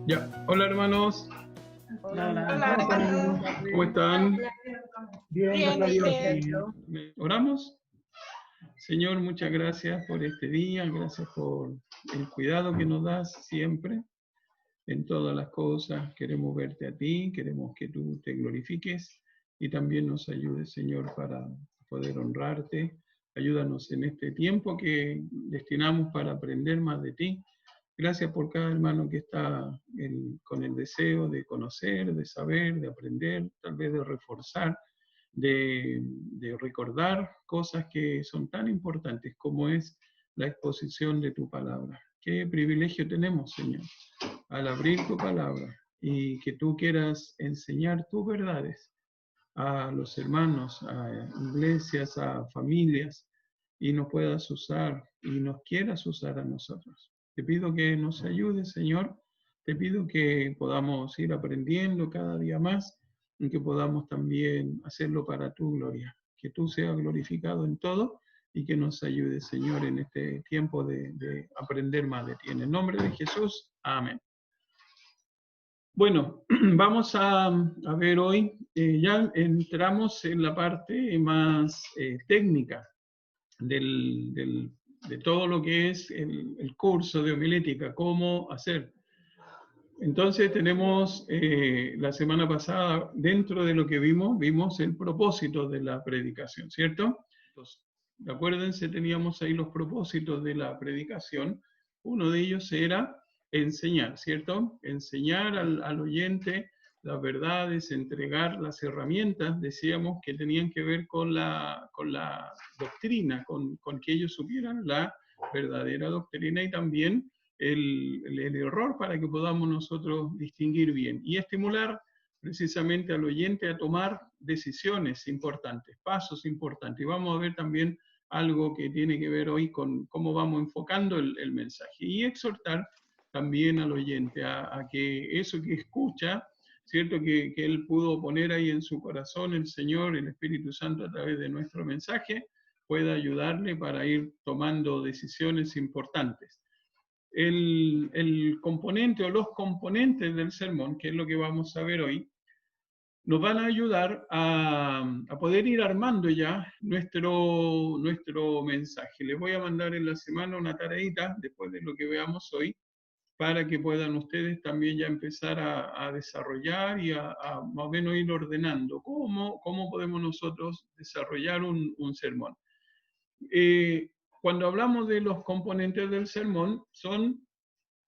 Ya, hola hermanos, Hola, Hola, hermano. ¿cómo están? Bien, Bien, gracias a ¿y Dios. usted? ¿Oramos? Señor, muchas gracias por este día, gracias por el cuidado que nos das siempre en todas las cosas. Queremos verte a ti, queremos que tú te glorifiques y también nos ayudes, Señor, para poder honrarte. Ayúdanos en este tiempo que destinamos para aprender más de ti. Gracias por cada hermano que está con el deseo de conocer, de saber, de aprender, tal vez de reforzar, de recordar cosas que son tan importantes como es la exposición de tu palabra. Qué privilegio tenemos, Señor, al abrir tu palabra y que tú quieras enseñar tus verdades a los hermanos, a iglesias, a familias, y nos puedas usar y nos quieras usar a nosotros. Te pido que nos ayudes, Señor. Te pido que podamos ir aprendiendo cada día más y que podamos también hacerlo para tu gloria. Que tú seas glorificado en todo y que nos ayudes, Señor, en este tiempo de aprender más de ti. En el nombre de Jesús, amén. Bueno, vamos a ver hoy, ya entramos en la parte más técnica de todo lo que es el curso de homilética, cómo hacer. Entonces tenemos la semana pasada, dentro de lo que vimos el propósito de la predicación, ¿cierto? Entonces, acuérdense, teníamos ahí los propósitos de la predicación. Uno de ellos era enseñar, ¿cierto? Enseñar al oyente las verdades, entregar las herramientas, decíamos que tenían que ver con la doctrina, con que ellos supieran la verdadera doctrina y también el error para que podamos nosotros distinguir bien y estimular precisamente al oyente a tomar decisiones importantes, pasos importantes. Y vamos a ver también algo que tiene que ver hoy con cómo vamos enfocando el mensaje y exhortar también al oyente a que eso que escucha, ¿cierto? Que él pudo poner ahí en su corazón el Señor, el Espíritu Santo a través de nuestro mensaje, pueda ayudarle para ir tomando decisiones importantes. El componente o los componentes del sermón, que es lo que vamos a ver hoy, nos van a ayudar a poder ir armando ya nuestro mensaje. Les voy a mandar en la semana una tareita, después de lo que veamos hoy, para que puedan ustedes también ya empezar a desarrollar y a más o menos ir ordenando cómo podemos nosotros desarrollar un sermón. Cuando hablamos de los componentes del sermón, son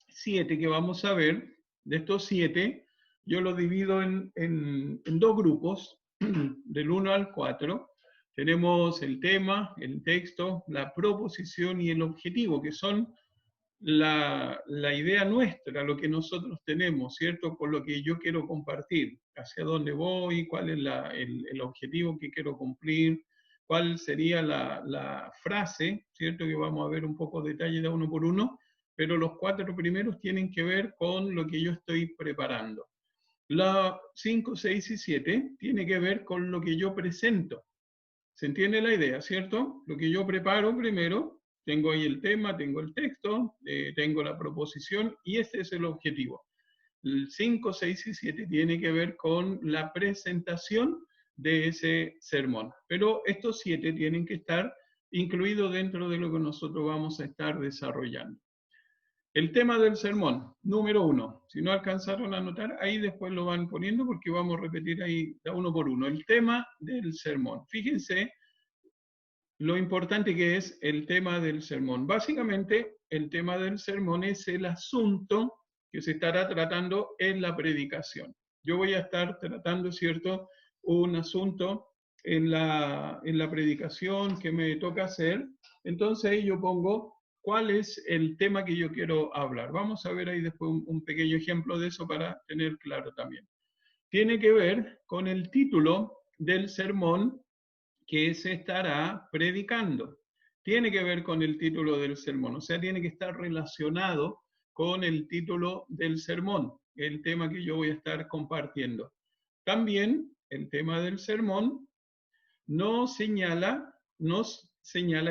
7 que vamos a ver. De estos 7, yo los divido en 2 grupos, del 1 al 4. Tenemos el tema, el texto, la proposición y el objetivo, que son la idea nuestra, lo que nosotros tenemos, ¿cierto? Con lo que yo quiero compartir, hacia dónde voy, cuál es el objetivo que quiero cumplir, cuál sería la frase, ¿cierto? Que vamos a ver un poco de detalle de uno por uno, pero los 4 primeros tienen que ver con lo que yo estoy preparando. La 5, 6 y 7 tiene que ver con lo que yo presento. ¿Se entiende la idea, cierto? Lo que yo preparo primero, tengo ahí el tema, tengo el texto, tengo la proposición y este es el objetivo. El 5, 6 y 7 tiene que ver con la presentación de ese sermón. Pero estos 7 tienen que estar incluidos dentro de lo que nosotros vamos a estar desarrollando. El tema del sermón, número 1. Si no alcanzaron a anotar, ahí después lo van poniendo porque vamos a repetir ahí uno por uno. El tema del sermón. Fíjense lo importante que es el tema del sermón. Básicamente, el tema del sermón es el asunto que se estará tratando en la predicación. Yo voy a estar tratando, ¿cierto?, un asunto en la predicación que me toca hacer. Entonces yo pongo cuál es el tema que yo quiero hablar. Vamos a ver ahí después un pequeño ejemplo de eso para tener claro también. Tiene que ver con el título del sermón que se estará predicando. Tiene que ver con el título del sermón, o sea, tiene que estar relacionado con el título del sermón, el tema que yo voy a estar compartiendo. También el tema del sermón nos señala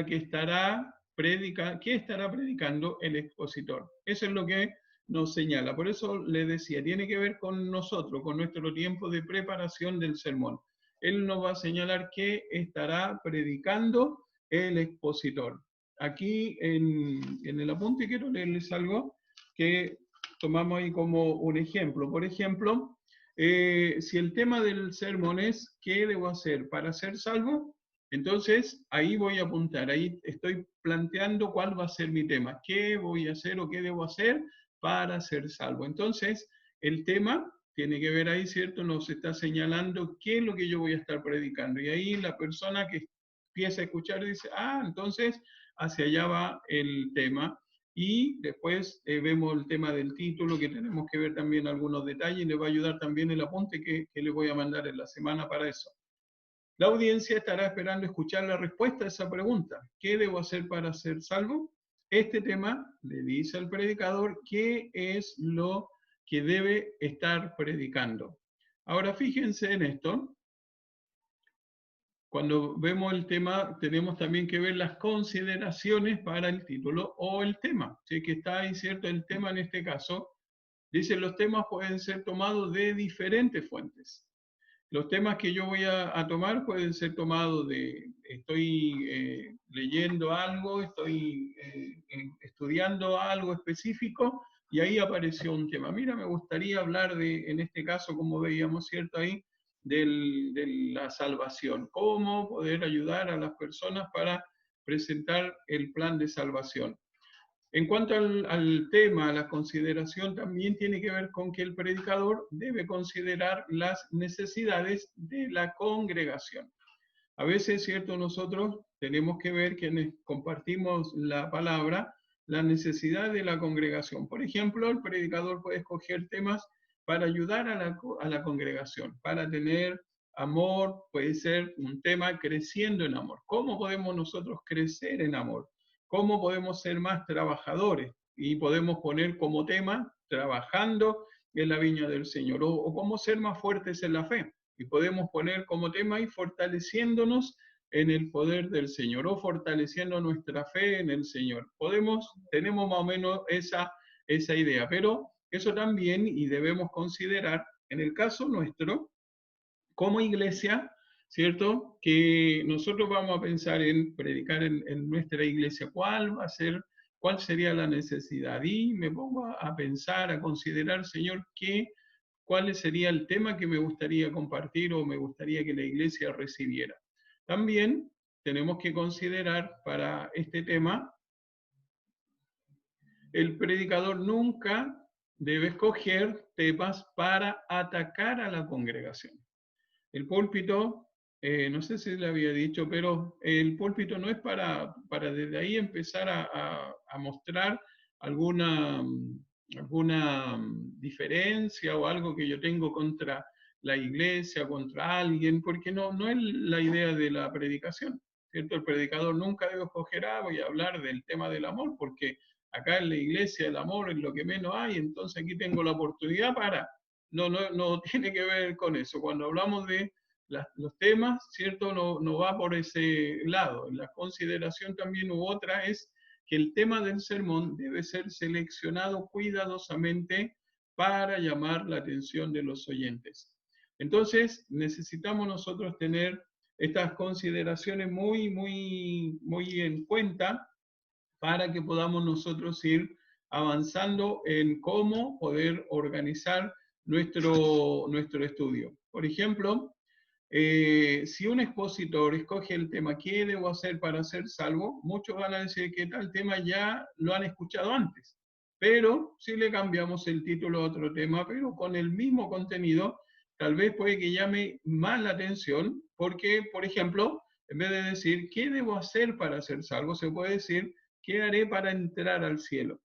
que estará predicando el expositor. Eso es lo que nos señala. Por eso le decía, tiene que ver con nosotros, con nuestro tiempo de preparación del sermón. Él nos va a señalar qué estará predicando el expositor. Aquí en el apunte quiero leerles algo que tomamos ahí como un ejemplo. Por ejemplo, si el tema del sermón es ¿qué debo hacer para ser salvo? Entonces ahí voy a apuntar, ahí estoy planteando cuál va a ser mi tema, qué voy a hacer o qué debo hacer para ser salvo. Entonces, el tema tiene que ver ahí, ¿cierto? Nos está señalando qué es lo que yo voy a estar predicando. Y ahí la persona que empieza a escuchar dice, entonces hacia allá va el tema. Y después vemos el tema del título, que tenemos que ver también algunos detalles, y le va a ayudar también el apunte que le voy a mandar en la semana para eso. La audiencia estará esperando escuchar la respuesta a esa pregunta. ¿Qué debo hacer para ser salvo? Este tema le dice al predicador qué es lo que debe estar predicando. Ahora fíjense en esto. Cuando vemos el tema, tenemos también que ver las consideraciones para el título o el tema. ¿Sí? Que está ahí, ¿cierto? El tema en este caso. Dice, los temas pueden ser tomados de diferentes fuentes. Los temas que yo voy a tomar pueden ser tomados estoy leyendo algo, estoy estudiando algo específico y ahí apareció un tema. Mira, me gustaría hablar en este caso, como veíamos, ¿cierto? Ahí, de la salvación. Cómo poder ayudar a las personas para presentar el plan de salvación. En cuanto al tema, a la consideración, también tiene que ver con que el predicador debe considerar las necesidades de la congregación. A veces, ¿cierto? Nosotros tenemos que ver quienes compartimos la palabra, la necesidad de la congregación. Por ejemplo, el predicador puede escoger temas para ayudar a la congregación, para tener amor, puede ser un tema creciendo en amor. ¿Cómo podemos nosotros crecer en amor? ¿Cómo podemos ser más trabajadores? Y podemos poner como tema, trabajando en la viña del Señor, o cómo ser más fuertes en la fe. Y podemos poner como tema ahí fortaleciéndonos en el poder del Señor o fortaleciendo nuestra fe en el Señor. Tenemos más o menos esa idea, pero eso también, y debemos considerar, en el caso nuestro, como iglesia, ¿cierto? Que nosotros vamos a pensar en predicar en nuestra iglesia, cuál sería la necesidad. Y me pongo a pensar, a considerar, Señor, cuál sería el tema que me gustaría compartir o me gustaría que la iglesia recibiera. También tenemos que considerar para este tema, el predicador nunca debe escoger temas para atacar a la congregación. El púlpito, no sé si le había dicho, pero el púlpito no es para desde ahí empezar a mostrar alguna diferencia o algo que yo tengo contra la iglesia, contra alguien, porque no es la idea de la predicación, ¿cierto? El predicador nunca debe escoger, voy a hablar del tema del amor, porque acá en la iglesia el amor es lo que menos hay, entonces aquí tengo la oportunidad para... No tiene que ver con eso. Cuando hablamos de los temas, ¿cierto? No va por ese lado. La consideración también u otra es que el tema del sermón debe ser seleccionado cuidadosamente para llamar la atención de los oyentes. Entonces, necesitamos nosotros tener estas consideraciones muy en cuenta para que podamos nosotros ir avanzando en cómo poder organizar nuestro estudio. Por ejemplo, si un expositor escoge el tema ¿qué debo hacer para ser salvo? Muchos van a decir que tal tema ya lo han escuchado antes, pero si le cambiamos el título a otro tema, pero con el mismo contenido, tal vez puede que llame más la atención, porque, por ejemplo, en vez de decir ¿qué debo hacer para ser salvo? Se puede decir ¿qué haré para entrar al cielo?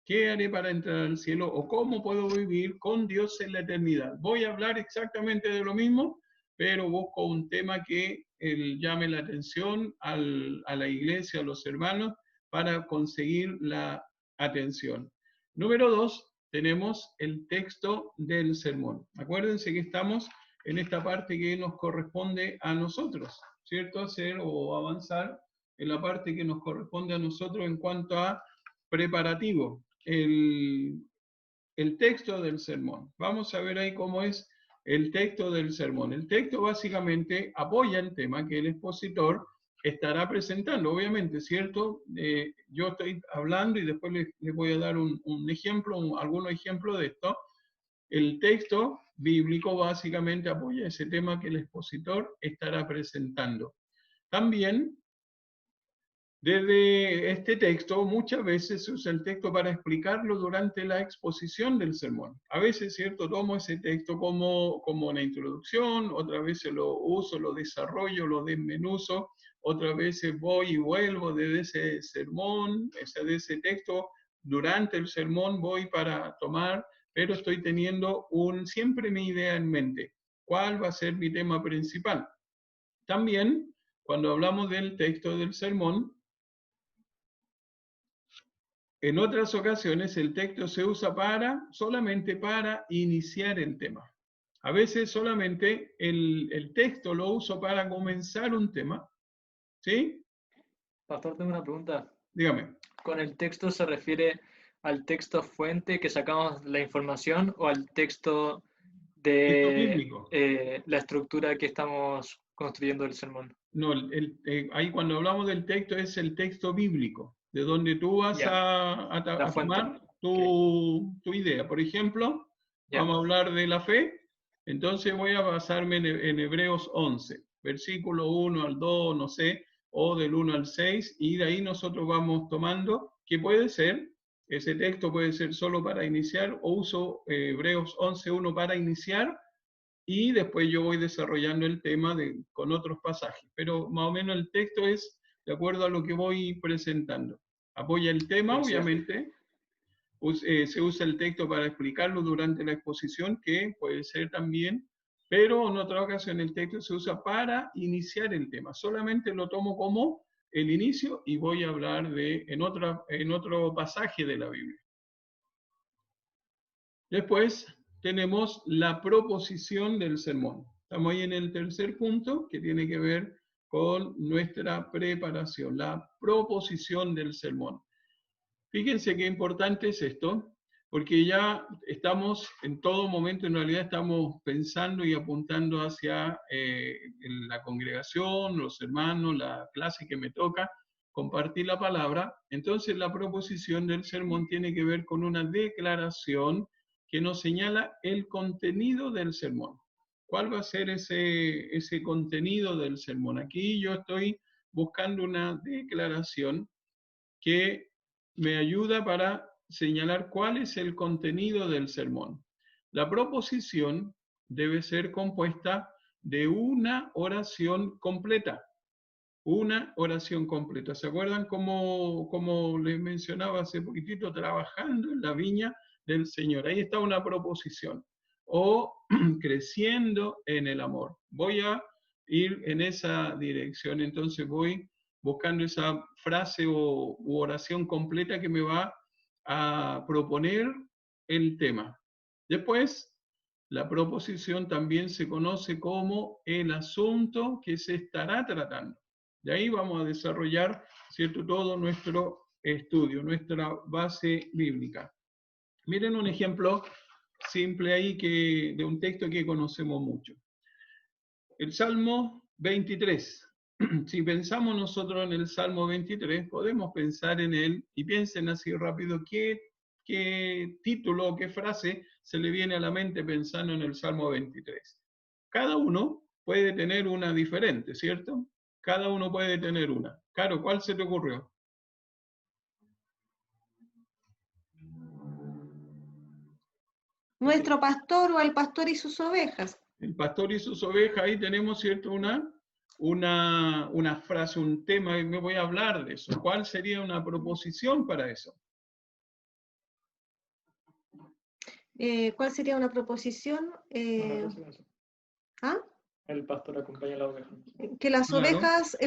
¿Qué haré para entrar al cielo? ¿O cómo puedo vivir con Dios en la eternidad? Voy a hablar exactamente de lo mismo, pero busco un tema que llame la atención a la iglesia, a los hermanos, para conseguir la atención. Número 2, tenemos el texto del sermón. Acuérdense que estamos en esta parte que nos corresponde a nosotros, ¿cierto? Hacer o avanzar en la parte que nos corresponde a nosotros en cuanto a preparativo. el texto del sermón. Vamos a ver ahí cómo es el texto del sermón. El texto básicamente apoya el tema que el expositor estará presentando. Obviamente, ¿cierto? Yo estoy hablando y después les voy a dar un ejemplo, algunos ejemplos de esto. El texto bíblico básicamente apoya ese tema que el expositor estará presentando. También, desde este texto, muchas veces se usa el texto para explicarlo durante la exposición del sermón. A veces, ¿cierto? Tomo ese texto como una introducción, otras veces lo uso, lo desarrollo, lo desmenuzo, otras veces voy y vuelvo desde ese sermón, de ese texto, durante el sermón voy para tomar, pero estoy teniendo siempre mi idea en mente. ¿Cuál va a ser mi tema principal? También, cuando hablamos del texto del sermón, en otras ocasiones el texto se usa solamente para iniciar el tema. A veces solamente el texto lo uso para comenzar un tema. ¿Sí? Pastor, tengo una pregunta. Dígame. ¿Con el texto se refiere al texto fuente que sacamos la información o al texto Texto de bíblico. la estructura que estamos construyendo el sermón? No, ahí cuando hablamos del texto es el texto bíblico, de donde tú vas a tomar tu idea. Por ejemplo, vamos a hablar de la fe, entonces voy a basarme en Hebreos 11, versículo 1 al 2, no sé, o del 1 al 6, y de ahí nosotros vamos tomando, que puede ser, ese texto puede ser solo para iniciar, o uso Hebreos 11:1 para iniciar, y después yo voy desarrollando el tema con otros pasajes. Pero más o menos el texto es de acuerdo a lo que voy presentando. Apoya el tema, obviamente. Se usa el texto para explicarlo durante la exposición, que puede ser también, pero en otra ocasión el texto se usa para iniciar el tema. Solamente lo tomo como el inicio y voy a hablar en otro pasaje de la Biblia. Después tenemos la proposición del sermón. Estamos ahí en el tercer punto, que tiene que ver con nuestra preparación, la proposición del sermón. Fíjense qué importante es esto, porque ya estamos, en todo momento, en realidad estamos pensando y apuntando hacia la congregación, los hermanos, la clase que me toca, compartir la palabra. Entonces la proposición del sermón tiene que ver con una declaración que nos señala el contenido del sermón. ¿Cuál va a ser ese contenido del sermón? Aquí yo estoy buscando una declaración que me ayuda para señalar cuál es el contenido del sermón. La proposición debe ser compuesta de una oración completa. Una oración completa. ¿Se acuerdan como les mencionaba hace poquitito, trabajando en la viña del Señor? Ahí está una proposición. O creciendo en el amor. Voy a ir en esa dirección, entonces voy buscando esa frase u oración completa que me va a proponer el tema. Después, la proposición también se conoce como el asunto que se estará tratando. De ahí vamos a desarrollar, ¿cierto?, todo nuestro estudio, nuestra base bíblica. Miren un ejemplo simple ahí de un texto que conocemos mucho. El Salmo 23. Si pensamos nosotros en el Salmo 23, podemos pensar en él y piensen así rápido qué título o qué frase se le viene a la mente pensando en el Salmo 23. Cada uno puede tener una diferente, ¿cierto? Cada uno puede tener una. Caro, ¿cuál se te ocurrió? Nuestro pastor o el pastor y sus ovejas. El pastor y sus ovejas, ahí tenemos, ¿cierto? Una frase, un tema, y me voy a hablar de eso. ¿Cuál sería una proposición para eso? ¿Cuál sería una proposición? ¿Ah? El pastor acompaña a la oveja. Que las ovejas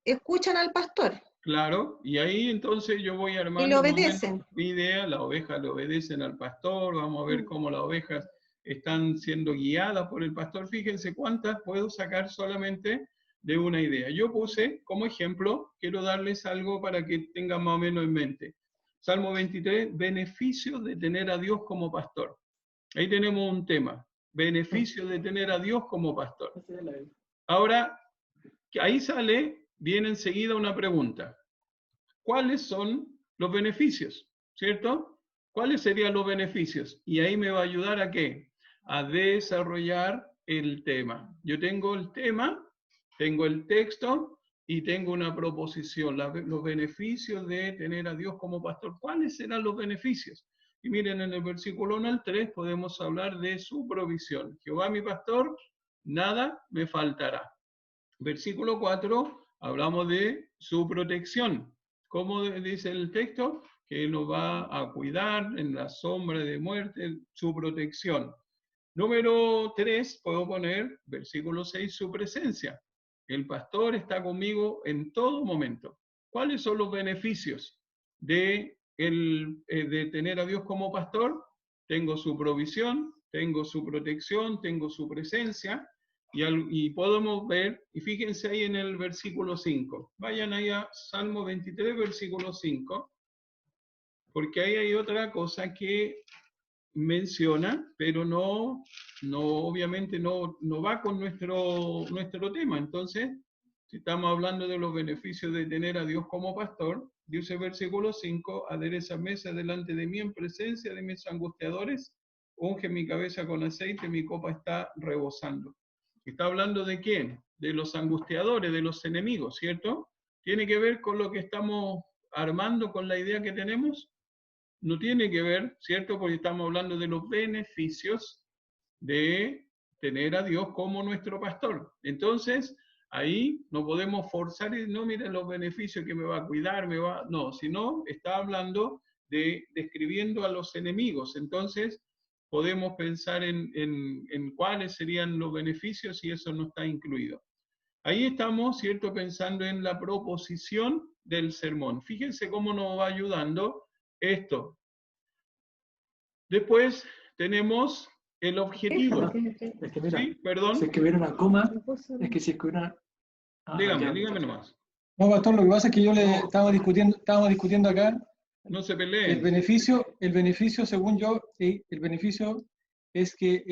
escuchan al pastor. Claro, y ahí entonces yo voy armando Y le obedecen. mi idea, las ovejas le obedecen al pastor, vamos a ver cómo las ovejas están siendo guiadas por el pastor. Fíjense cuántas puedo sacar solamente de una idea. Yo puse como ejemplo, quiero darles algo para que tengan más o menos en mente. Salmo 23, beneficios de tener a Dios como pastor. Ahí tenemos un tema, beneficios de tener a Dios como pastor. Ahora, ahí viene enseguida una pregunta. ¿Cuáles son los beneficios? ¿Cierto? ¿Cuáles serían los beneficios? Y ahí me va a ayudar a ¿qué? A desarrollar el tema. Yo tengo el tema, tengo el texto y tengo una proposición. Los beneficios de tener a Dios como pastor. ¿Cuáles serán los beneficios? Y miren, en el versículo 1 al 3 podemos hablar de su provisión. Jehová mi pastor, nada me faltará. Versículo 4, hablamos de su protección. ¿Cómo dice el texto? Que nos va a cuidar en la sombra de muerte, su protección. Número 3, puedo poner, versículo 6, su presencia. El pastor está conmigo en todo momento. ¿Cuáles son los beneficios de tener a Dios como pastor? Tengo su provisión, tengo su protección, tengo su presencia. Y podemos ver, y fíjense ahí en el versículo 5. Vayan ahí a Salmo 23, versículo 5, porque ahí hay otra cosa que menciona, pero obviamente no va con nuestro tema. Entonces, si estamos hablando de los beneficios de tener a Dios como pastor, dice el versículo 5, adereza mesa delante de mí en presencia de mis angustiadores, unge mi cabeza con aceite, mi copa está rebosando. ¿Está hablando de quién? De los angustiadores, de los enemigos, ¿cierto? ¿Tiene que ver con lo que estamos armando, con la idea que tenemos? No tiene que ver, ¿cierto? Porque estamos hablando de los beneficios de tener a Dios como nuestro pastor. Entonces, ahí no podemos forzar y no, miren los beneficios que me va a cuidar, no, sino está hablando de describiendo a los enemigos. Entonces, podemos pensar en cuáles serían los beneficios y eso no está incluido. Ahí estamos, ¿cierto?, pensando en la proposición del sermón. Fíjense cómo nos va ayudando esto. Después tenemos el objetivo. Es que mira, ¿Sí? Perdón. si es que hubiera una coma, es que si es que hubiera... Dígame nomás. No, pastor, lo que pasa es que estábamos discutiendo acá. No se peleen. El beneficio, según yo, el beneficio es que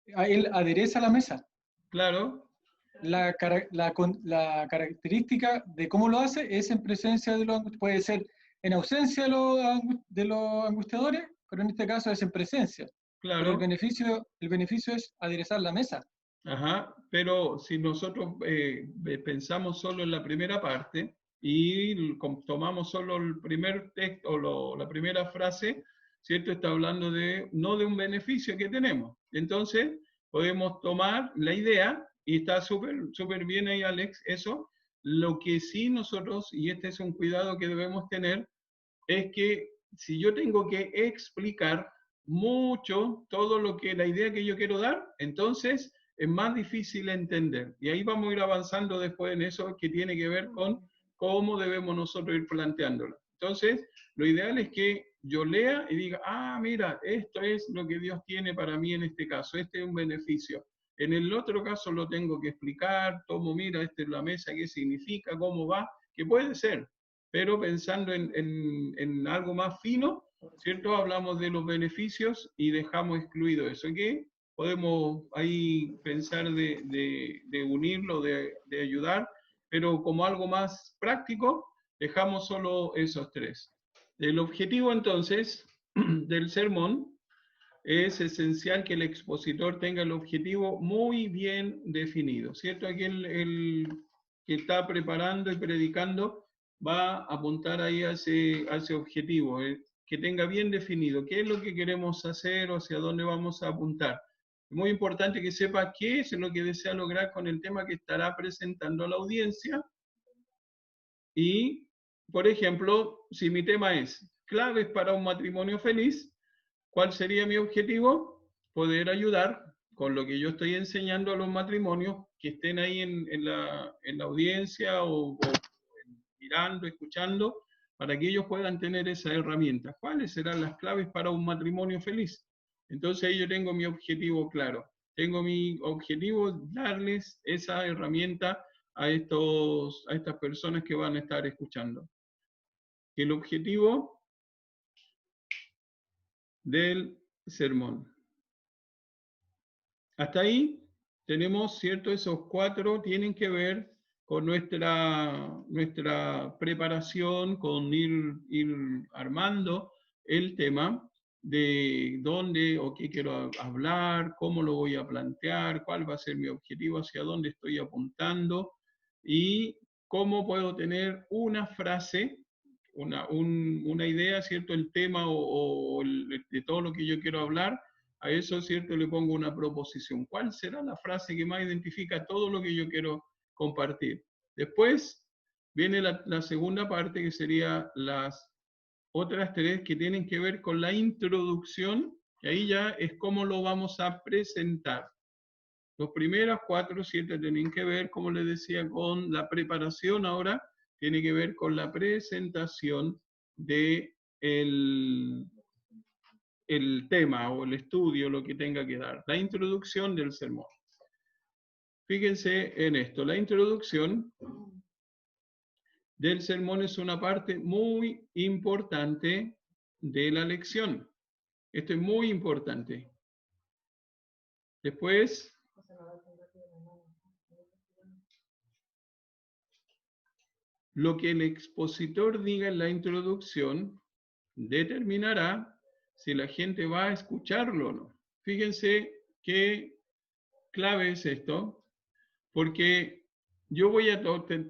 él adereza la mesa. Claro. La característica de cómo lo hace es en presencia de los angustiadores. Puede ser en ausencia de los angustiadores, pero en este caso es en presencia. Claro. Pero el beneficio es aderezar la mesa. Ajá, pero si nosotros pensamos solo en la primera parte y tomamos solo el primer texto o la primera frase, ¿cierto? Está hablando no de un beneficio que tenemos. Entonces, podemos tomar la idea, y está súper bien ahí, Alex, eso. Lo que sí nosotros, y este es un cuidado que debemos tener, es que si yo tengo que explicar mucho todo la idea que yo quiero dar, entonces es más difícil entender. Y ahí vamos a ir avanzando después en eso que tiene que ver con cómo debemos nosotros ir planteándolo. Entonces, lo ideal es que yo lea y diga, mira, esto es lo que Dios tiene para mí en este caso, este es un beneficio. En el otro caso lo tengo que explicar, mira, esta es la mesa, qué significa, cómo va, que puede ser, pero pensando en algo más fino, ¿cierto? Hablamos de los beneficios y dejamos excluido eso, ¿qué? Podemos ahí pensar de unirlo, de ayudar, pero como algo más práctico, dejamos solo esos tres. El objetivo entonces del sermón es esencial que el expositor tenga el objetivo muy bien definido, ¿cierto? Aquí el que está preparando y predicando va a apuntar ahí a ese objetivo, que tenga bien definido qué es lo que queremos hacer o hacia dónde vamos a apuntar. Es muy importante que sepa qué es lo que desea lograr con el tema que estará presentando a la audiencia. Y, por ejemplo, si mi tema es claves para un matrimonio feliz, ¿cuál sería mi objetivo? Poder ayudar con lo que yo estoy enseñando a los matrimonios que estén ahí en la audiencia o mirando, escuchando, para que ellos puedan tener esa herramienta. ¿Cuáles serán las claves para un matrimonio feliz? Entonces yo tengo mi objetivo claro. Tengo mi objetivo darles esa herramienta a estas personas que van a estar escuchando. El objetivo del sermón. Hasta ahí tenemos, ¿cierto? Esos 4 tienen que ver con nuestra preparación, con ir armando el tema de dónde o qué quiero hablar, cómo lo voy a plantear, cuál va a ser mi objetivo, hacia dónde estoy apuntando y cómo puedo tener una frase, una idea, ¿cierto? El tema de todo lo que yo quiero hablar. A eso, ¿cierto? Le pongo una proposición. ¿Cuál será la frase que más identifica todo lo que yo quiero compartir? Después viene la segunda parte, que sería las otras 3 que tienen que ver con la introducción, y ahí ya es cómo lo vamos a presentar. Los primeros 4 o 7 tienen que ver, como les decía, con la preparación. Ahora tiene que ver con la presentación de el tema o el estudio, lo que tenga que dar, la introducción del sermón. Fíjense en esto, la introducción del sermón es una parte muy importante de la lección. Esto es muy importante. Después, lo que el expositor diga en la introducción determinará si la gente va a escucharlo o no. Fíjense qué clave es esto, porque yo voy a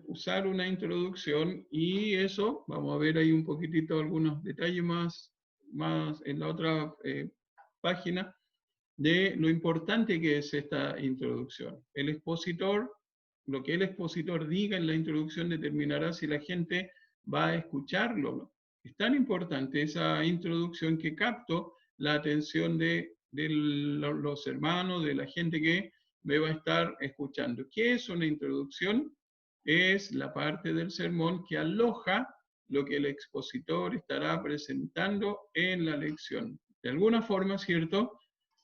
usar una introducción y eso, vamos a ver ahí un poquitito algunos detalles más en la otra página, de lo importante que es esta introducción. El expositor, lo que el expositor diga en la introducción determinará si la gente va a escucharlo o no. Es tan importante esa introducción que capto la atención de los hermanos, de la gente que me va a estar escuchando. ¿Qué es una introducción? Es la parte del sermón que aloja lo que el expositor estará presentando en la lección. De alguna forma, ¿cierto?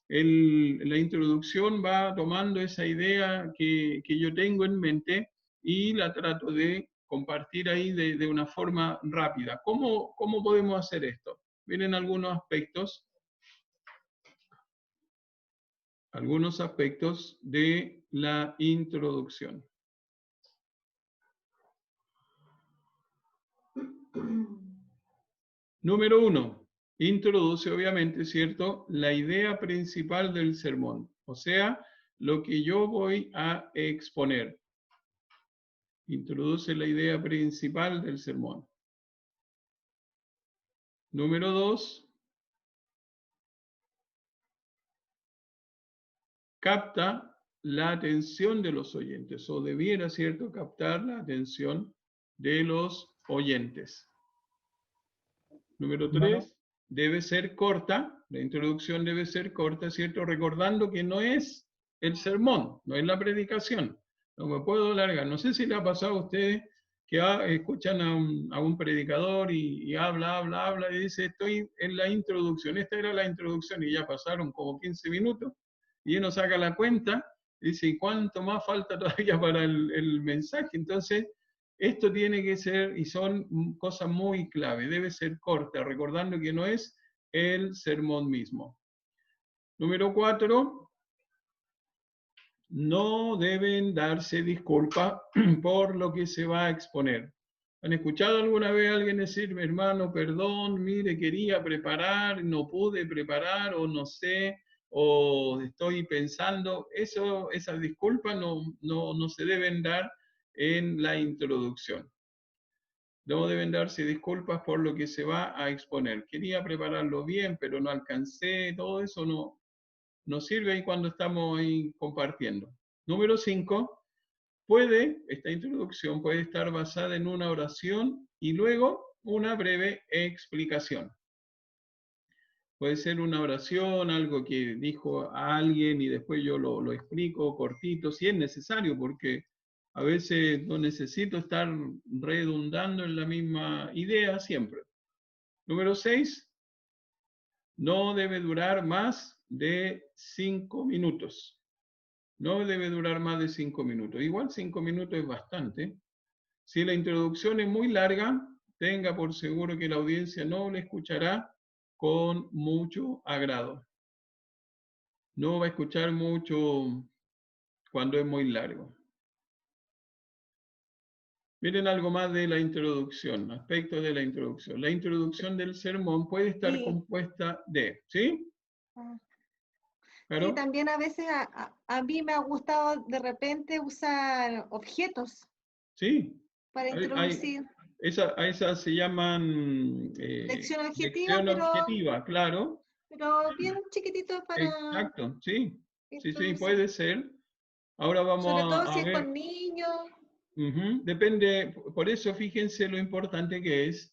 La introducción va tomando esa idea que yo tengo en mente y la trato de compartir ahí de una forma rápida. ¿Cómo podemos hacer esto? Vienen algunos aspectos de la introducción. Número 1, introduce obviamente, ¿cierto?, la idea principal del sermón, o sea, lo que yo voy a exponer. Introduce la idea principal del sermón. Número 2, capta la atención de los oyentes, o debiera, ¿cierto?, captar la atención de los oyentes. Número 3, debe ser corta, la introducción debe ser corta, ¿cierto? Recordando que no es el sermón, no es la predicación. No me puedo alargar. No sé si le ha pasado a ustedes que escuchan a un predicador y habla y dice, estoy en la introducción. Esta era la introducción y ya pasaron como 15 minutos y uno saca la cuenta y dice, ¿y cuánto más falta todavía para el mensaje? Entonces, esto tiene que ser, y son cosas muy clave, debe ser corta, recordando que no es el sermón mismo. Número 4, no deben darse disculpas por lo que se va a exponer. ¿Han escuchado alguna vez a alguien decir, hermano, perdón, mire, quería preparar, no pude preparar, o no sé, o estoy pensando? Esas disculpas no se deben dar en la introducción. No deben darse disculpas por lo que se va a exponer. Quería prepararlo bien, pero no alcancé. Todo eso no sirve ahí cuando estamos ahí compartiendo. Número 5. Esta introducción puede estar basada en una oración y luego una breve explicación. Puede ser una oración, algo que dijo a alguien y después yo lo explico cortito, si es necesario, porque a veces no necesito estar redundando en la misma idea siempre. Número 6, no debe durar más de 5 minutos. No debe durar más de 5 minutos. Igual 5 minutos es bastante. Si la introducción es muy larga, tenga por seguro que la audiencia no le escuchará con mucho agrado. No va a escuchar mucho cuando es muy largo. Miren algo más de la introducción, aspectos de la introducción. La introducción del sermón puede estar Sí. compuesta de, ¿sí? Ah. Sí, ¿Claro? también a veces a mí me ha gustado de repente usar objetos Sí. para introducir. A esas se llaman Lección objetiva, lección objetiva, claro. pero bien chiquitito para Exacto, sí. Sí, sí, introducir. puede ser. Ahora vamos Sobre todo si a es ver. con niños. Depende, por eso fíjense lo importante que es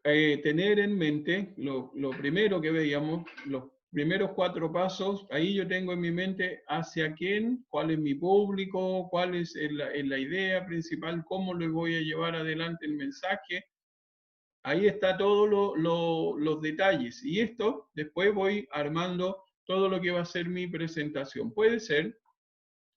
tener en mente lo primero que veíamos, los primeros 4 pasos. Ahí yo tengo en mi mente hacia quién, cuál es mi público, cuál es la idea principal, cómo le voy a llevar adelante el mensaje. Ahí está todos los detalles. Y esto después voy armando todo lo que va a ser mi presentación. Puede ser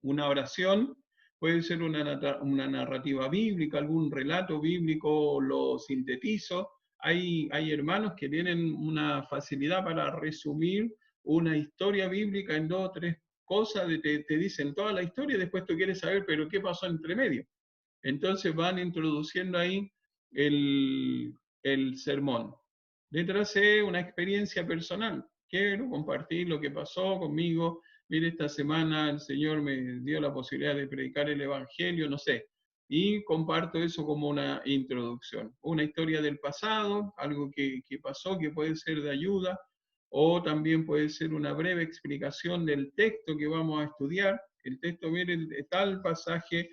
una oración, puede ser una narrativa bíblica, algún relato bíblico, lo sintetizo. Hay hermanos que tienen una facilidad para resumir una historia bíblica en 2 o 3 cosas, te dicen toda la historia y después tú quieres saber, pero ¿qué pasó entre medio? Entonces van introduciendo ahí el sermón. Detrás de una experiencia personal. Quiero compartir lo que pasó conmigo. Mire, esta semana el Señor me dio la posibilidad de predicar el Evangelio, no sé. Y comparto eso como una introducción. Una historia del pasado, algo que pasó que puede ser de ayuda, o también puede ser una breve explicación del texto que vamos a estudiar. El texto, miren, tal pasaje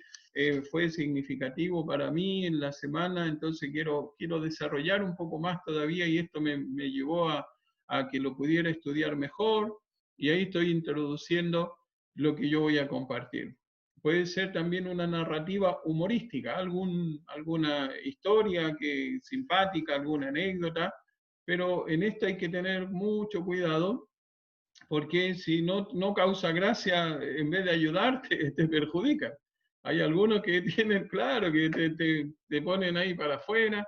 fue significativo para mí en la semana, entonces quiero desarrollar un poco más todavía y esto me llevó a que lo pudiera estudiar mejor y ahí estoy introduciendo lo que yo voy a compartir. Puede ser también una narrativa humorística, alguna historia simpática, alguna anécdota, pero en esto hay que tener mucho cuidado porque si no causa gracia, en vez de ayudarte, te perjudica. Hay algunos que tienen, claro, que te ponen ahí para afuera,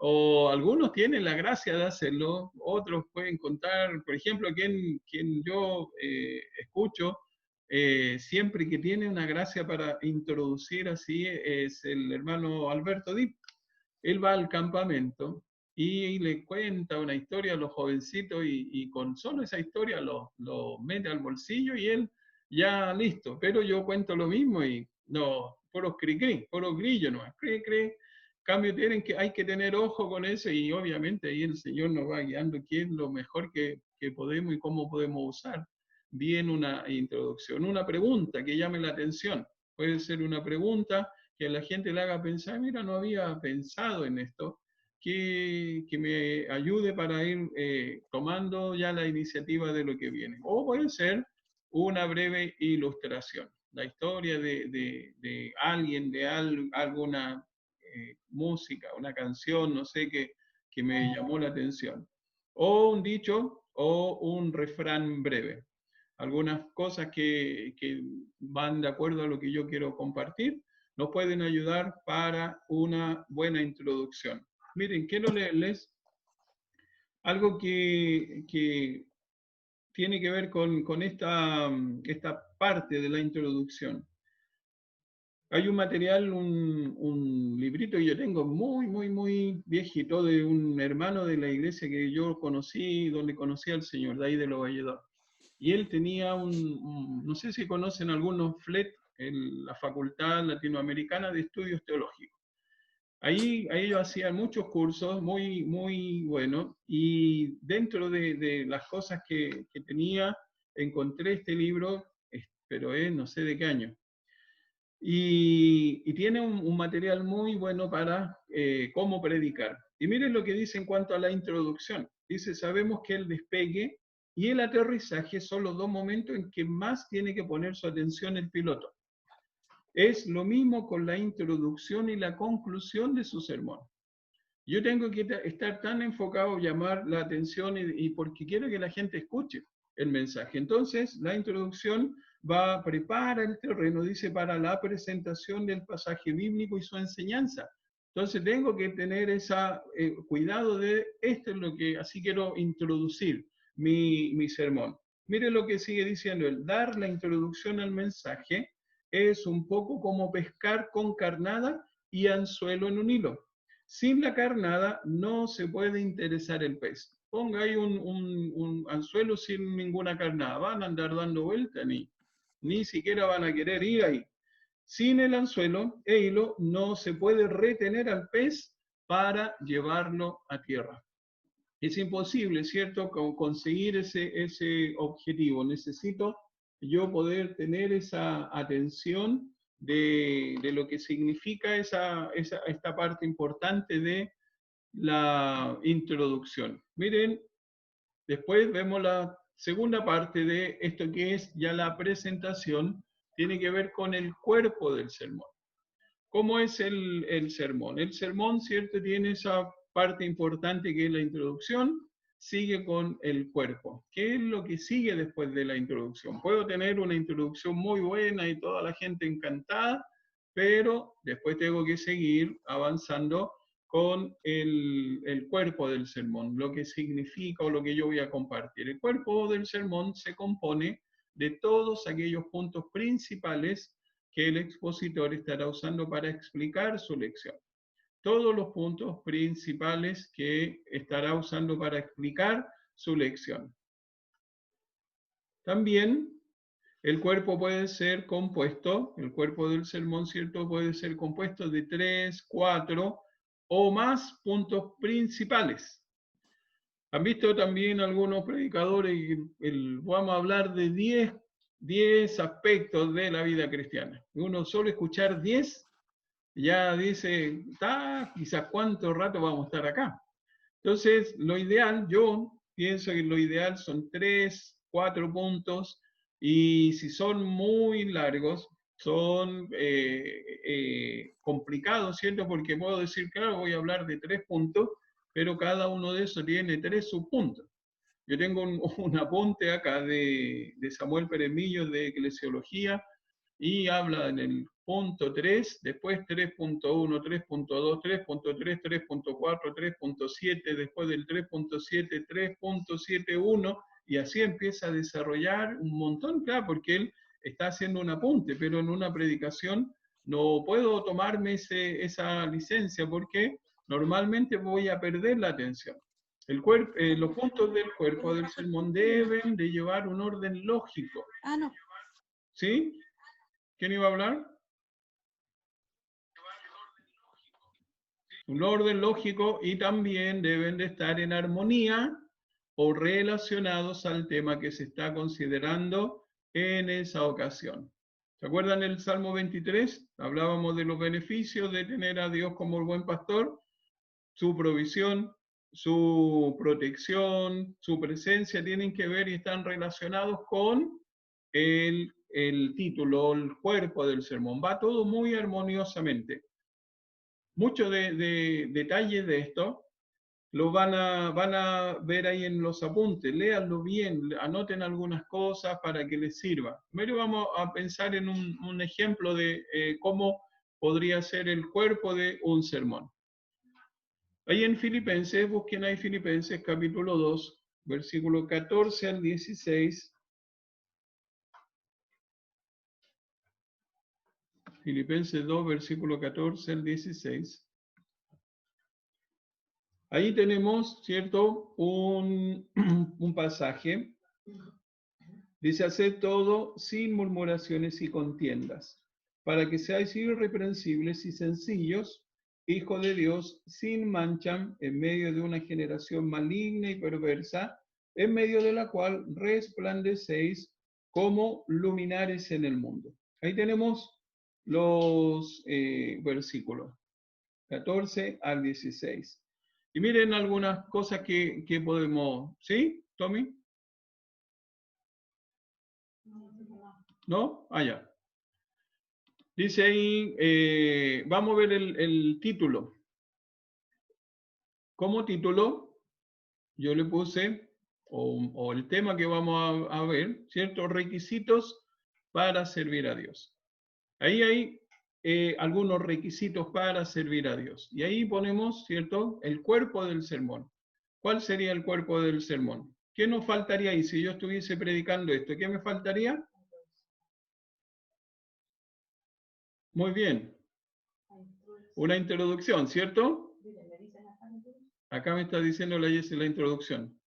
o algunos tienen la gracia de hacerlo, otros pueden contar, por ejemplo, quien yo escucho siempre que tiene una gracia para introducir así es el hermano Alberto Dip. Él va al campamento y le cuenta una historia a los jovencitos y con solo esa historia lo mete al bolsillo y él ya listo. Pero yo cuento lo mismo y no, puros cri-cri, puros grillos, no, cri-cri. Cambio, hay que tener ojo con eso y obviamente ahí el Señor nos va guiando qué es lo mejor que podemos y cómo podemos usar bien una introducción. Una pregunta que llame la atención. Puede ser una pregunta que la gente le haga pensar, mira, no había pensado en esto, que me ayude para ir tomando ya la iniciativa de lo que viene. O puede ser una breve ilustración, la historia de alguien, alguna música, una canción, no sé, que me llamó la atención. O un dicho o un refrán breve. Algunas cosas que van de acuerdo a lo que yo quiero compartir nos pueden ayudar para una buena introducción. Miren, quiero leerles algo que tiene que ver con esta parte de la introducción. Hay un material, un librito que yo tengo muy viejito de un hermano de la iglesia que yo conocí, donde conocí al Señor, de ahí de los Valledor. Y él tenía no sé si conocen algunos FLET, la Facultad Latinoamericana de Estudios Teológicos. Ahí ellos hacían muchos cursos muy buenos y dentro de las cosas que tenía, encontré este libro, pero no sé de qué año. Y tiene un material muy bueno para cómo predicar. Y miren lo que dice en cuanto a la introducción. Dice, sabemos que el despegue y el aterrizaje son los 2 momentos en que más tiene que poner su atención el piloto. Es lo mismo con la introducción y la conclusión de su sermón. Yo tengo que estar tan enfocado, llamar la atención y porque quiero que la gente escuche el mensaje. Entonces, la introducción prepara el terreno, dice, para la presentación del pasaje bíblico y su enseñanza. Entonces tengo que tener esa cuidado de esto es lo que así quiero introducir mi sermón. Mire lo que sigue diciendo él. Dar la introducción al mensaje es un poco como pescar con carnada y anzuelo en un hilo. Sin la carnada no se puede interesar el pez. Ponga ahí un anzuelo sin ninguna carnada. Van a andar dando vuelta, ni siquiera van a querer ir ahí. Sin el anzuelo e hilo no se puede retener al pez para llevarlo a tierra. Es imposible, ¿cierto?, conseguir ese objetivo. Necesito yo poder tener esa atención de lo que significa esta parte importante de la introducción. Miren, después vemos la segunda parte de esto que es ya la presentación, tiene que ver con el cuerpo del sermón. ¿Cómo es el sermón? El sermón, ¿cierto?, tiene esa parte importante que es la introducción, sigue con el cuerpo. ¿Qué es lo que sigue después de la introducción? Puedo tener una introducción muy buena y toda la gente encantada, pero después tengo que seguir avanzando con el cuerpo del sermón, lo que significa o lo que yo voy a compartir. El cuerpo del sermón se compone de todos aquellos puntos principales que el expositor estará usando para explicar su lección. Todos los puntos principales que estará usando para explicar su lección. También el cuerpo puede ser compuesto, el cuerpo del sermón, ¿cierto?, puede ser compuesto de 3, 4 o más puntos principales. Han visto también algunos predicadores, vamos a hablar de 10 aspectos de la vida cristiana. Uno solo escuchar 10, ya dice, quizás cuánto rato vamos a estar acá. Entonces, lo ideal, yo pienso que lo ideal son 3, 4 puntos, y si son muy largos, son complicados, ¿cierto? Porque puedo decir, claro, voy a hablar de 3 puntos, pero cada uno de esos tiene 3 subpuntos. Yo tengo un apunte acá de Samuel Peremillo de Eclesiología y habla en el punto 3, después 3.1, 3.2, 3.3, 3.4, 3.7, después del 3.7, 3.71, y así empieza a desarrollar un montón, claro, porque él está haciendo un apunte, pero en una predicación no puedo tomarme esa licencia porque normalmente voy a perder la atención. Los puntos del cuerpo del sermón deben de llevar un orden lógico. No. ¿Sí? ¿Quién iba a hablar? Un orden lógico, y también deben de estar en armonía o relacionados al tema que se está considerando en esa ocasión. ¿Se acuerdan el Salmo 23? Hablábamos de los beneficios de tener a Dios como el buen pastor, su provisión, su protección, su presencia, tienen que ver y están relacionados con el título, el cuerpo del sermón. Va todo muy armoniosamente. Muchos de detalles de esto lo van a ver ahí en los apuntes. Léanlo bien, anoten algunas cosas para que les sirva. Primero vamos a pensar en un ejemplo de cómo podría ser el cuerpo de un sermón. Ahí en Filipenses, busquen ahí Filipenses capítulo 2, versículo 14 al 16. Filipenses 2, versículo 14 al 16. Ahí tenemos, ¿cierto?, un pasaje. Dice, haced todo sin murmuraciones y contiendas, para que seáis irreprensibles y sencillos, hijos de Dios, sin mancha, en medio de una generación maligna y perversa, en medio de la cual resplandecéis como luminares en el mundo. Ahí tenemos los versículos 14 al 16. Y miren algunas cosas que podemos... ¿Sí, Tommy? ¿No? Ya. Dice ahí, vamos a ver el título. Como título, yo le puse, o el tema que vamos a ver, ¿cierto? Requisitos para servir a Dios. Ahí hay algunos requisitos para servir a Dios. Y ahí ponemos, ¿cierto?, el cuerpo del sermón. ¿Cuál sería el cuerpo del sermón? ¿Qué nos faltaría ahí si yo estuviese predicando esto? ¿Qué me faltaría? Muy bien. Una introducción, ¿cierto? Acá me está diciendo la Jessie la introducción.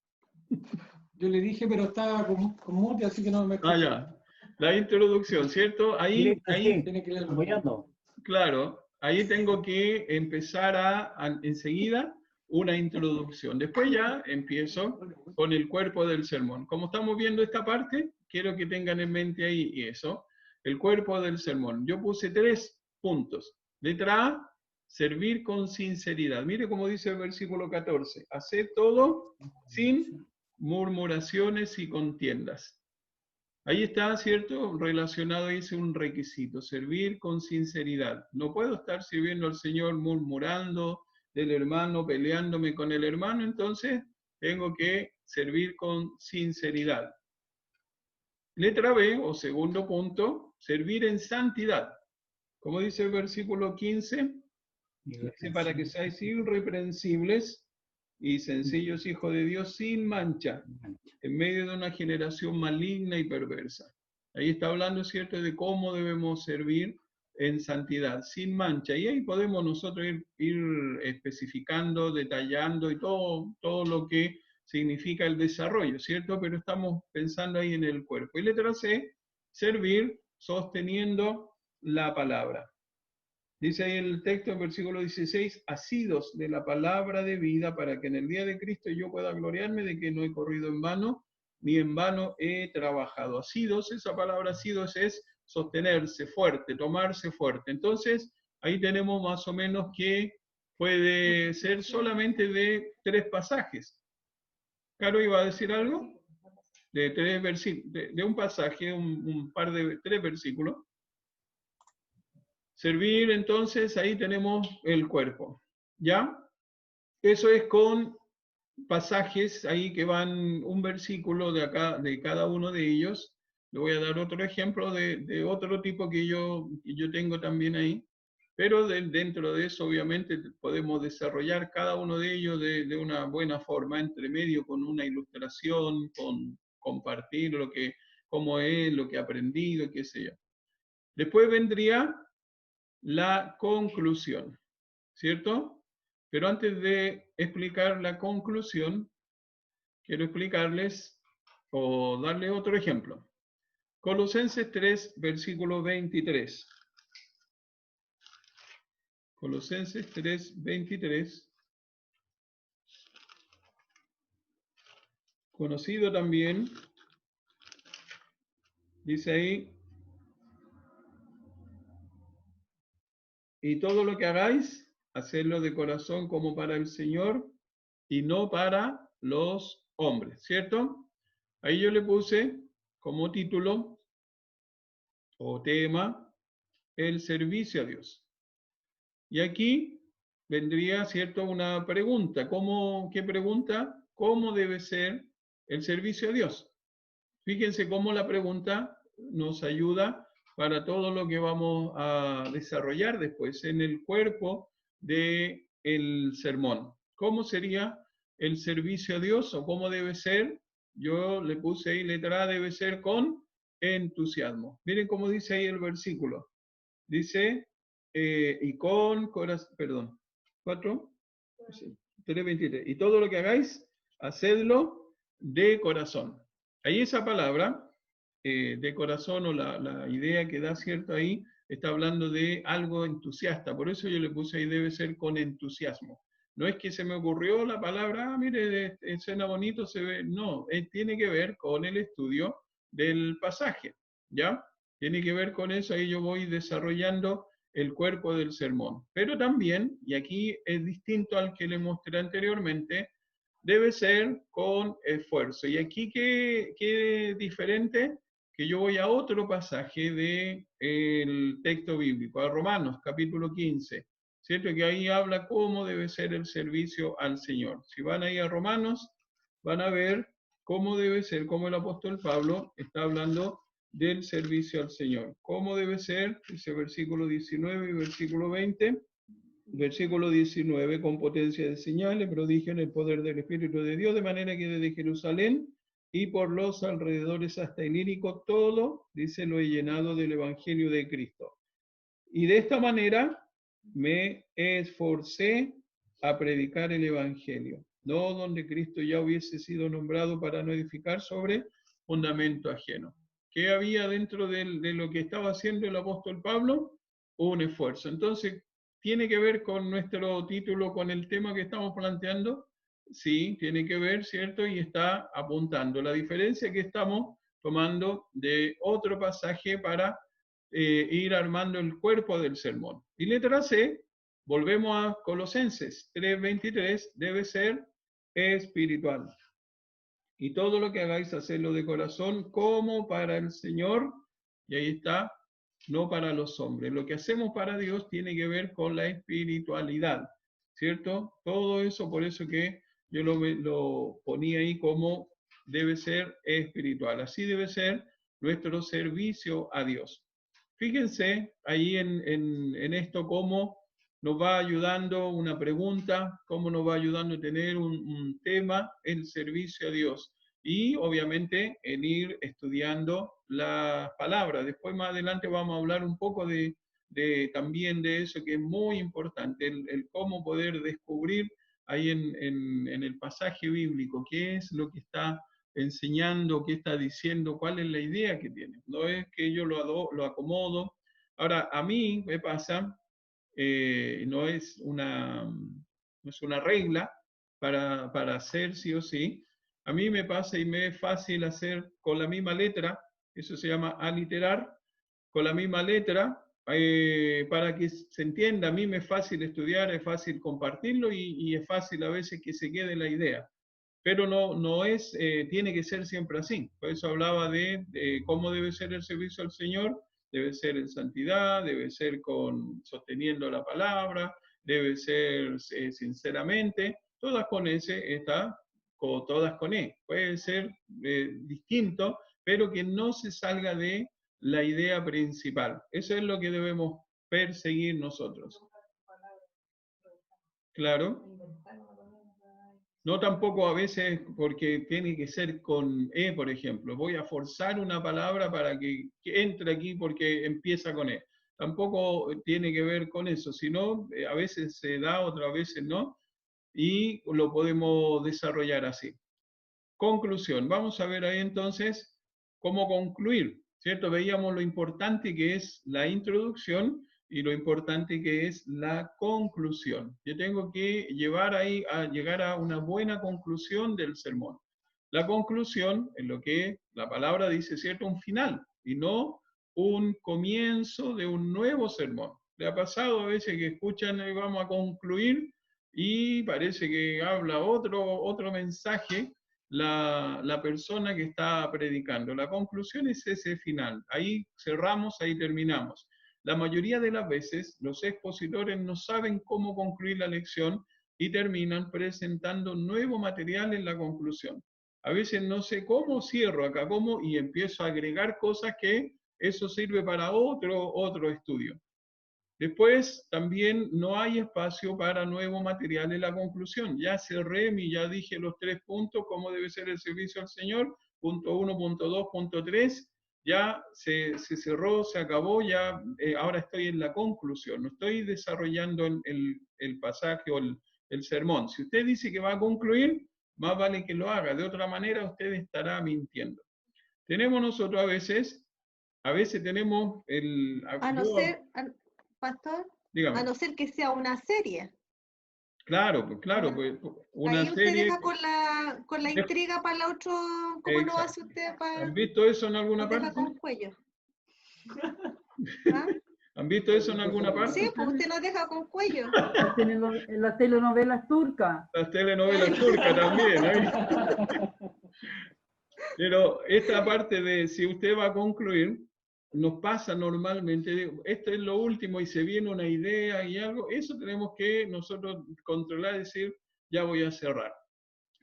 Yo le dije, pero estaba con mute, así que no me Ah, ya. La introducción, ¿cierto? Ahí tiene que leerlo. claro, ahí tengo que empezar enseguida una introducción. Después ya empiezo con el cuerpo del sermón. Como estamos viendo esta parte, quiero que tengan en mente ahí eso, el cuerpo del sermón. Yo puse 3 puntos. Letra A, servir con sinceridad. Mire cómo dice el versículo 14. Haced todo sin murmuraciones y contiendas. Ahí está, ¿cierto? Relacionado, dice un requisito, servir con sinceridad. No puedo estar sirviendo al Señor murmurando del hermano, peleándome con el hermano, entonces tengo que servir con sinceridad. Letra B, o segundo punto, servir en santidad. Como dice el versículo 15, dice, para que seáis irreprensibles y sencillos hijos de Dios sin mancha, en medio de una generación maligna y perversa. Ahí está hablando, ¿cierto?, de cómo debemos servir en santidad, sin mancha. Y ahí podemos nosotros ir especificando, detallando y todo lo que significa el desarrollo, ¿cierto? Pero estamos pensando ahí en el cuerpo. Y letra C, servir sosteniendo la palabra. Dice ahí el texto en versículo 16, asidos de la palabra de vida para que en el día de Cristo yo pueda gloriarme de que no he corrido en vano, ni en vano he trabajado. Asidos, esa palabra asidos es sostenerse fuerte, tomarse fuerte. Entonces, ahí tenemos más o menos que puede ser solamente de 3 pasajes. ¿Caro iba a decir algo? De 3 versículos, de un pasaje, un par de 3 versículos. Servir, entonces, ahí tenemos el cuerpo, ¿ya? Eso es con pasajes ahí que van un versículo de acá, de cada uno de ellos. Le voy a dar otro ejemplo de otro tipo que yo tengo también ahí, pero dentro de eso, obviamente, podemos desarrollar cada uno de ellos de una buena forma, entre medio con una ilustración, con compartir cómo es, lo que he aprendido, qué sé yo. Después vendría la conclusión, ¿cierto? Pero antes de explicar la conclusión, quiero explicarles o darle otro ejemplo. Colosenses 3, versículo 23. Colosenses 3, 23. Conocido también, dice ahí, y todo lo que hagáis, hacedlo de corazón como para el Señor y no para los hombres, ¿cierto? Ahí yo le puse como título o tema el servicio a Dios. Y aquí vendría, ¿cierto?, una pregunta. ¿Qué pregunta? ¿Cómo debe ser el servicio a Dios? Fíjense cómo la pregunta nos ayuda para todo lo que vamos a desarrollar después en el cuerpo del sermón. ¿Cómo sería el servicio a Dios o cómo debe ser? Yo le puse ahí letra A, debe ser con entusiasmo. Miren cómo dice ahí el versículo. Dice, y con corazón, perdón, 4, 3:23. Y todo lo que hagáis, hacedlo de corazón. Ahí esa palabra, de corazón, o la idea que da, ¿cierto? Ahí está hablando de algo entusiasta. Por eso yo le puse ahí, debe ser con entusiasmo. No es que se me ocurrió la palabra, mire, suena bonito, se ve. No, tiene que ver con el estudio del pasaje, ¿ya? Tiene que ver con eso, ahí yo voy desarrollando el cuerpo del sermón. Pero también, y aquí es distinto al que le mostré anteriormente, debe ser con esfuerzo. Y aquí, ¿qué diferente? Que yo voy a otro pasaje del texto bíblico, a Romanos, capítulo 15, ¿cierto? Que ahí habla cómo debe ser el servicio al Señor. Si van ahí a Romanos, van a ver cómo debe ser, cómo el apóstol Pablo está hablando del servicio al Señor. ¿Cómo debe ser? Dice versículo 19 y versículo 20. Versículo 19, con potencia de señales, prodigio en el poder del Espíritu de Dios, de manera que desde Jerusalén y por los alrededores hasta Ilírico, todo, dice, lo he llenado del Evangelio de Cristo. Y de esta manera me esforcé a predicar el Evangelio, no donde Cristo ya hubiese sido nombrado para no edificar sobre fundamento ajeno. ¿Qué había dentro de lo que estaba haciendo el apóstol Pablo? Un esfuerzo. Entonces, ¿tiene que ver con nuestro título, con el tema que estamos planteando? Sí, tiene que ver, ¿cierto? Y está apuntando. La diferencia que estamos tomando de otro pasaje para ir armando el cuerpo del sermón. Y letra C, volvemos a Colosenses 3:23, debe ser espiritual. Y todo lo que hagáis, hacedlo de corazón como para el Señor, y ahí está, no para los hombres. Lo que hacemos para Dios tiene que ver con la espiritualidad, ¿cierto? Todo eso, por eso que yo lo ponía ahí como debe ser espiritual. Así debe ser nuestro servicio a Dios. Fíjense ahí en esto cómo nos va ayudando una pregunta, cómo nos va ayudando a tener un tema, el servicio a Dios. Y obviamente en ir estudiando las palabras. Después más adelante vamos a hablar un poco también de eso que es muy importante, el cómo poder descubrir ahí en el pasaje bíblico qué es lo que está enseñando, qué está diciendo, cuál es la idea que tiene. No es que yo lo acomodo. Ahora, a mí me pasa, no es una regla para hacer sí o sí. A mí me pasa y me es fácil hacer con la misma letra, eso se llama aliterar, con la misma letra, para que se entienda. A mí me es fácil estudiar, es fácil compartirlo y es fácil a veces que se quede la idea. Pero no es, tiene que ser siempre así. Por eso hablaba de cómo debe ser el servicio al Señor. Debe ser en santidad, debe ser sosteniendo la palabra, debe ser sinceramente, todas con S está, o todas con E. Puede ser distinto, pero que no se salga de la idea principal. Eso es lo que debemos perseguir nosotros. Claro. No tampoco a veces porque tiene que ser con E, por ejemplo. Voy a forzar una palabra para que entre aquí porque empieza con E. Tampoco tiene que ver con eso, sino a veces se da, otras veces no, y lo podemos desarrollar así. Conclusión. Vamos a ver ahí entonces cómo concluir, ¿cierto? Veíamos lo importante que es la introducción y lo importante que es la conclusión. Yo tengo que llegar a una buena conclusión del sermón. La conclusión es lo que la palabra dice, ¿cierto? Un final y no un comienzo de un nuevo sermón. ¿Le ha pasado a veces que escuchan y vamos a concluir y parece que habla otro mensaje la persona que está predicando? La conclusión es ese final. Ahí cerramos, ahí terminamos. La mayoría de las veces los expositores no saben cómo concluir la lección y terminan presentando nuevo material en la conclusión. A veces no sé cómo cierro acá, y empiezo a agregar cosas que eso sirve para otro estudio. Después también no hay espacio para nuevo material en la conclusión. Ya cerré, ya dije los 3 puntos, cómo debe ser el servicio al Señor, punto 1, punto 2, punto 3. Ya se cerró, se acabó, ya ahora estoy en la conclusión, no estoy desarrollando el pasaje o el sermón. Si usted dice que va a concluir, más vale que lo haga, de otra manera usted estará mintiendo. Tenemos nosotros a veces tenemos Pastor, dígame. a no ser que sea una serie. Claro, pues una ahí usted serie. deja con la intriga para el otro, ¿cómo lo hace usted para? ¿Han visto eso en alguna parte? Con cuello. ¿Ah? ¿Han visto eso en alguna parte? Sí, pues usted nos deja con cuello. En las telenovelas turcas. Las telenovelas turcas también, ¿eh? Pero esta parte de si usted va a concluir, nos pasa normalmente, esto es lo último y se viene una idea y algo, eso tenemos que nosotros controlar y decir, ya voy a cerrar.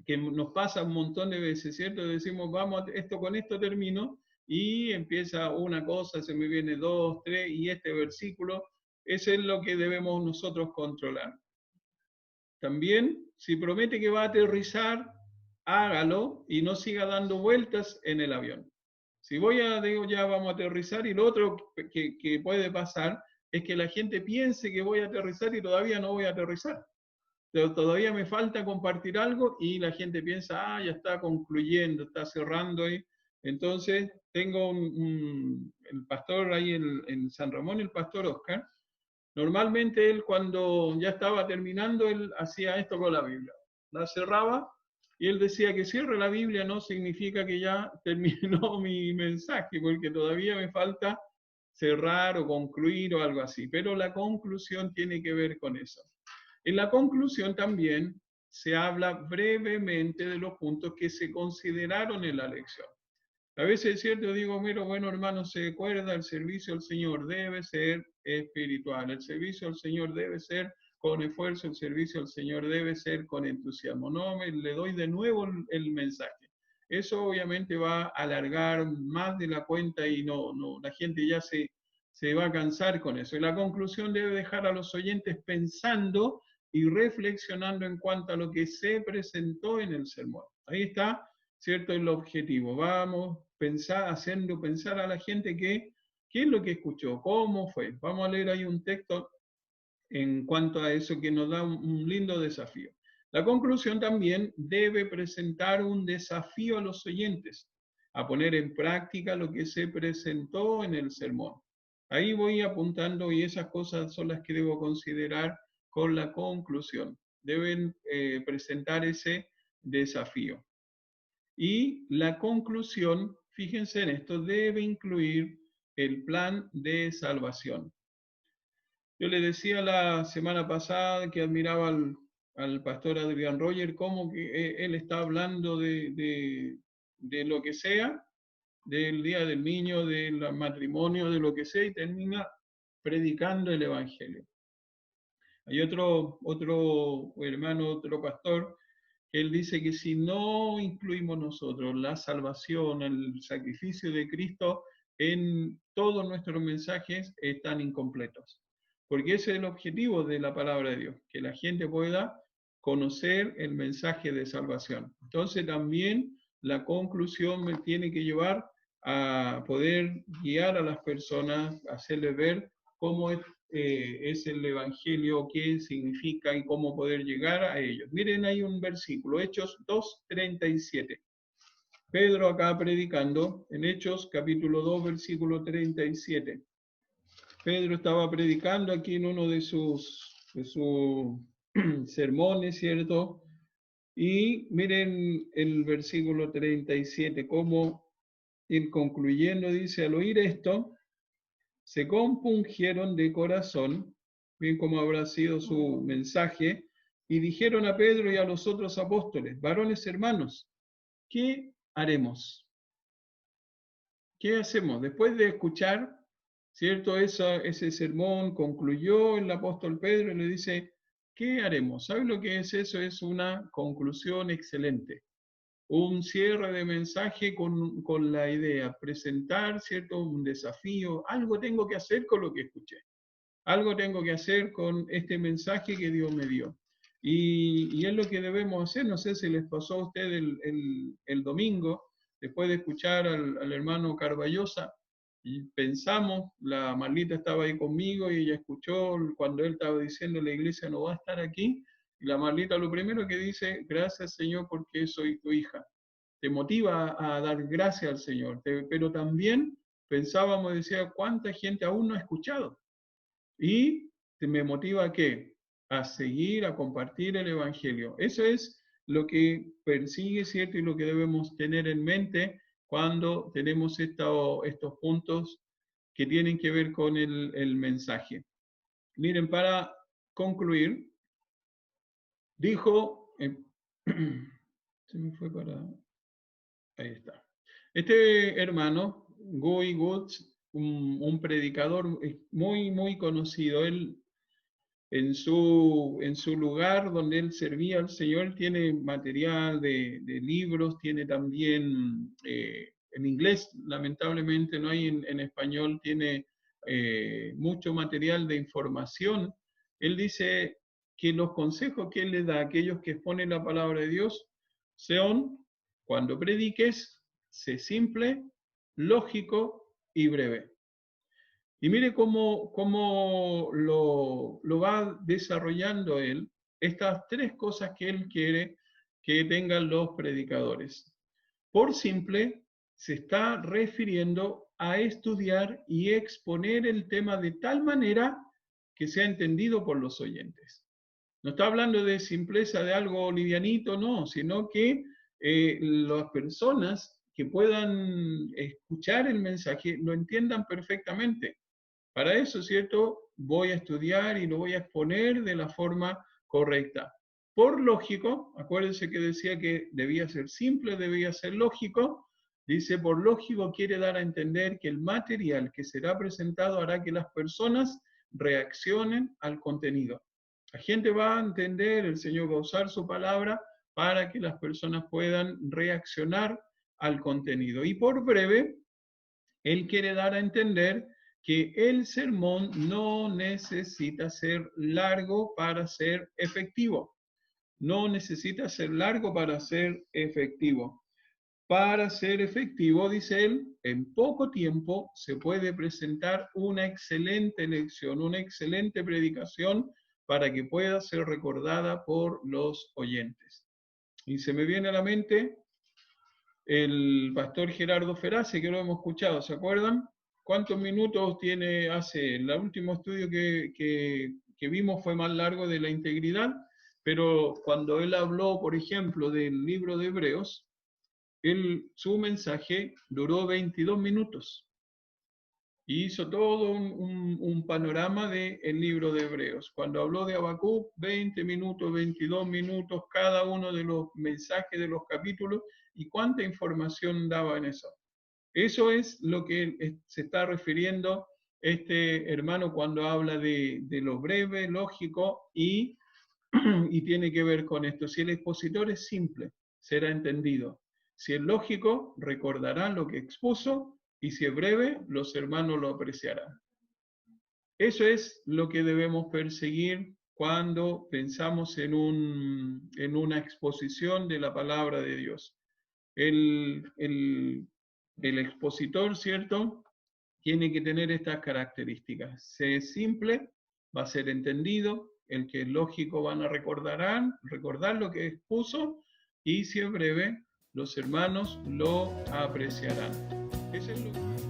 Que nos pasa un montón de veces, ¿cierto? Decimos, vamos, con esto termino, y empieza una cosa, se me viene dos, tres, y este versículo, eso es lo que debemos nosotros controlar. También, si promete que va a aterrizar, hágalo y no siga dando vueltas en el avión. Si digo, ya vamos a aterrizar, y lo otro que puede pasar es que la gente piense que voy a aterrizar y todavía no voy a aterrizar. Pero todavía me falta compartir algo y la gente piensa, ya está concluyendo, está cerrando ahí. Entonces, tengo el pastor ahí en San Ramón, el pastor Oscar. Normalmente él, cuando ya estaba terminando, él hacía esto con la Biblia. La cerraba y él decía que cierre la Biblia no significa que ya terminó mi mensaje, porque todavía me falta cerrar o concluir o algo así. Pero la conclusión tiene que ver con eso. En la conclusión también se habla brevemente de los puntos que se consideraron en la lección. A veces es cierto, digo, mira, bueno, hermano, se acuerda, el servicio al Señor debe ser espiritual, el servicio al Señor debe ser con esfuerzo, el servicio al Señor debe ser con entusiasmo. No, le doy de nuevo el mensaje. Eso obviamente va a alargar más de la cuenta y la gente ya se va a cansar con eso. Y la conclusión debe dejar a los oyentes pensando y reflexionando en cuanto a lo que se presentó en el sermón. Ahí está, ¿cierto? El objetivo. Vamos haciendo pensar a la gente qué es lo que escuchó, cómo fue. Vamos a leer ahí un texto en cuanto a eso que nos da un lindo desafío. La conclusión también debe presentar un desafío a los oyentes, a poner en práctica lo que se presentó en el sermón. Ahí voy apuntando y esas cosas son las que debo considerar con la conclusión. Deben presentar ese desafío. Y la conclusión, fíjense en esto, debe incluir el plan de salvación. Yo le decía la semana pasada que admiraba al pastor Adrián Roger, cómo que él está hablando de lo que sea, del Día del Niño, del matrimonio, de lo que sea, y termina predicando el Evangelio. Hay otro hermano, otro pastor, que él dice que si no incluimos nosotros la salvación, el sacrificio de Cristo en todos nuestros mensajes, están incompletos. Porque ese es el objetivo de la palabra de Dios, que la gente pueda conocer el mensaje de salvación. Entonces también la conclusión me tiene que llevar a poder guiar a las personas, hacerles ver cómo es el Evangelio, qué significa y cómo poder llegar a ellos. Miren, hay un versículo, Hechos 2:37. Pedro acá predicando, en Hechos capítulo 2, versículo 37. Pedro estaba predicando aquí en uno de sus sermones, ¿cierto? Y miren el versículo 37, cómo ir concluyendo, dice, al oír esto, se compungieron de corazón, bien como habrá sido su mensaje, y dijeron a Pedro y a los otros apóstoles, varones hermanos, ¿qué haremos? ¿Qué hacemos? Después de escuchar, ¿cierto? Ese sermón concluyó el apóstol Pedro y le dice, ¿qué haremos? ¿Saben lo que es eso? Es una conclusión excelente. Un cierre de mensaje con la idea, presentar, ¿cierto? Un desafío, algo tengo que hacer con lo que escuché, algo tengo que hacer con este mensaje que Dios me dio. Y es lo que debemos hacer, no sé si les pasó a ustedes el domingo, después de escuchar al hermano Carballosa, y pensamos, la Marlita estaba ahí conmigo y ella escuchó cuando él estaba diciendo la iglesia no va a estar aquí, y la Marlita lo primero que dice, gracias Señor porque soy tu hija. Te motiva a dar gracias al Señor, pero también pensábamos, decía, ¿cuánta gente aún no ha escuchado? Y me motiva ¿a qué? A seguir, a compartir el Evangelio. Eso es lo que persigue, ¿cierto? Y lo que debemos tener en mente cuando tenemos estos puntos que tienen que ver con el mensaje. Miren, para concluir, dijo, se me fue para, ahí está. Este hermano, Guy Woods, un predicador muy, muy conocido, él en su lugar donde él servía al Señor, tiene material de libros, tiene también en inglés, lamentablemente no hay en español, tiene mucho material de información. Él dice que los consejos que él le da a aquellos que exponen la palabra de Dios son, cuando prediques, sé simple, lógico y breve. Y mire cómo lo va desarrollando él, estas tres cosas que él quiere que tengan los predicadores. Por simple, se está refiriendo a estudiar y exponer el tema de tal manera que sea entendido por los oyentes. No está hablando de simpleza, de algo livianito, no, sino que las personas que puedan escuchar el mensaje lo entiendan perfectamente. Para eso, ¿cierto? Voy a estudiar y lo voy a exponer de la forma correcta. Por lógico, acuérdense que decía que debía ser simple, debía ser lógico. Dice, por lógico quiere dar a entender que el material que será presentado hará que las personas reaccionen al contenido. La gente va a entender, el Señor va a usar su palabra para que las personas puedan reaccionar al contenido. Y por breve, Él quiere dar a entender que el sermón no necesita ser largo para ser efectivo. No necesita ser largo para ser efectivo. Para ser efectivo, dice él, en poco tiempo se puede presentar una excelente lección, una excelente predicación para que pueda ser recordada por los oyentes. Y se me viene a la mente el pastor Gerardo Ferace, que lo hemos escuchado, ¿se acuerdan? ¿Cuántos minutos tiene hace? El último estudio que vimos fue más largo, de la integridad, pero cuando él habló, por ejemplo, del libro de Hebreos, su mensaje duró 22 minutos. Y hizo todo un panorama del libro de Hebreos. Cuando habló de Habacuc, 20 minutos, 22 minutos, cada uno de los mensajes de los capítulos, y cuánta información daba en eso. Eso es lo que se está refiriendo este hermano cuando habla de lo breve, lógico, y tiene que ver con esto. Si el expositor es simple, será entendido. Si es lógico, recordarán lo que expuso, y si es breve, los hermanos lo apreciarán. Eso es lo que debemos perseguir cuando pensamos en una exposición de la palabra de Dios. El expositor, ¿cierto?, tiene que tener estas características. Si es simple, va a ser entendido. El que es lógico van a recordar lo que expuso, y si es breve, los hermanos lo apreciarán. Eso es lo que...